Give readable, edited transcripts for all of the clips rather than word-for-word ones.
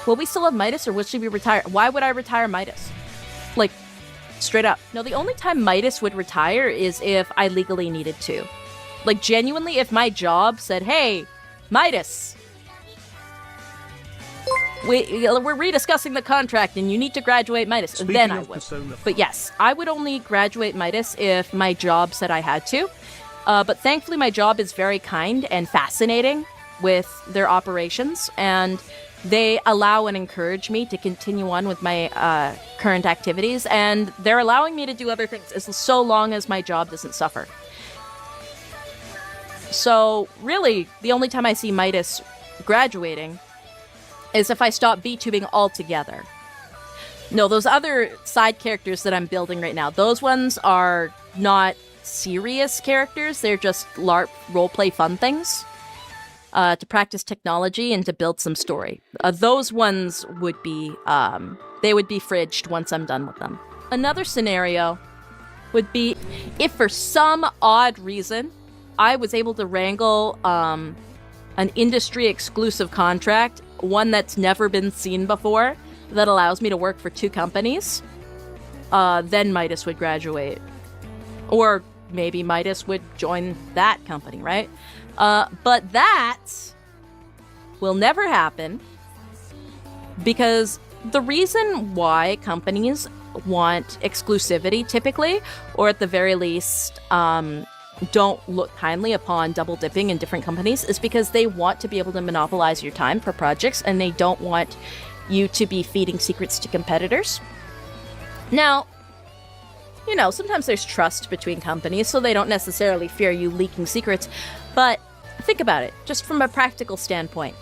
Will we still have Midas, or will she be retired? Why would I retire Midas? Like, straight up. No, the only time Midas would retire is if I legally needed to. Like, genuinely, if my job said, hey, Midas, we're rediscussing the contract and you need to graduate Midas, then I would. But yes, I would only graduate Midas if my job said I had to. But thankfully, my job is very kind and fascinating with their operations, and they allow and encourage me to continue on with my current activities, and they're allowing me to do other things as so long as my job doesn't suffer. So really, the only time I see Midas graduating is if I stop VTubing altogether. No, those other side characters that I'm building right now, those ones are not serious characters. They're just LARP roleplay fun things. To practice technology and to build some story. Those ones would be, they would be fridged once I'm done with them. Another scenario would be if for some odd reason I was able to wrangle an industry-exclusive contract, one that's never been seen before, that allows me to work for 2 companies, then Midas would graduate. Or maybe Midas would join that company, right? But that will never happen because the reason why companies want exclusivity typically, or at the very least, don't look kindly upon double dipping in different companies, is because they want to be able to monopolize your time for projects, and they don't want you to be feeding secrets to competitors. Now, you know, sometimes there's trust between companies, so they don't necessarily fear you leaking secrets, but think about it, just from a practical standpoint.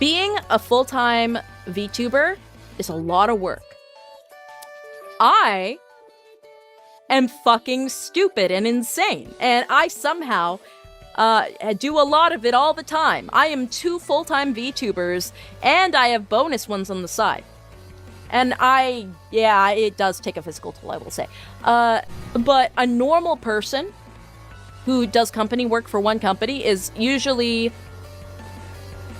Being a full-time VTuber is a lot of work. I am fucking stupid and insane, and I somehow do a lot of it all the time. I am 2 full-time VTubers, and I have bonus ones on the side. And it does take a physical toll, I will say. But a normal person who does company work for one company is usually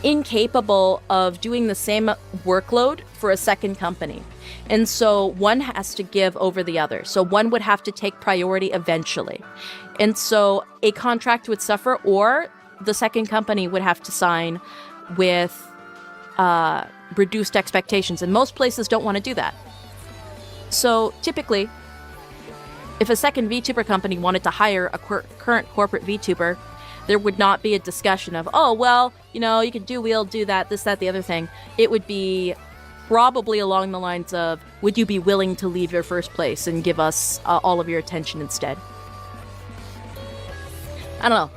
incapable of doing the same workload for a second company. And so one has to give over the other. So one would have to take priority eventually. And so a contract would suffer, or the second company would have to sign with reduced expectations. And most places don't want to do that. So typically, if a second VTuber company wanted to hire a current corporate VTuber, there would not be a discussion of, oh, well, you know, you can do, we'll do that, this, that, the other thing. It would be probably along the lines of, would you be willing to leave your first place and give us all of your attention instead? I don't know.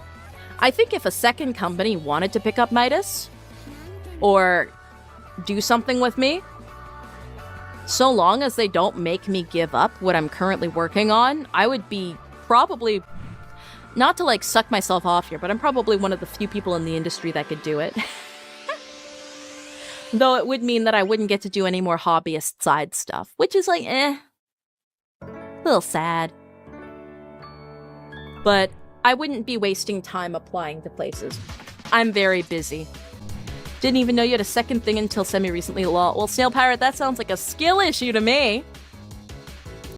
I think if a second company wanted to pick up Midas or do something with me, so long as they don't make me give up what I'm currently working on, I would be probably, not to like suck myself off here, but I'm probably one of the few people in the industry that could do it. Though it would mean that I wouldn't get to do any more hobbyist side stuff, which is like, a little sad. But I wouldn't be wasting time applying to places. I'm very busy. Didn't even know you had a second thing until semi-recently. Well, Snail Pirate, that sounds like a skill issue to me.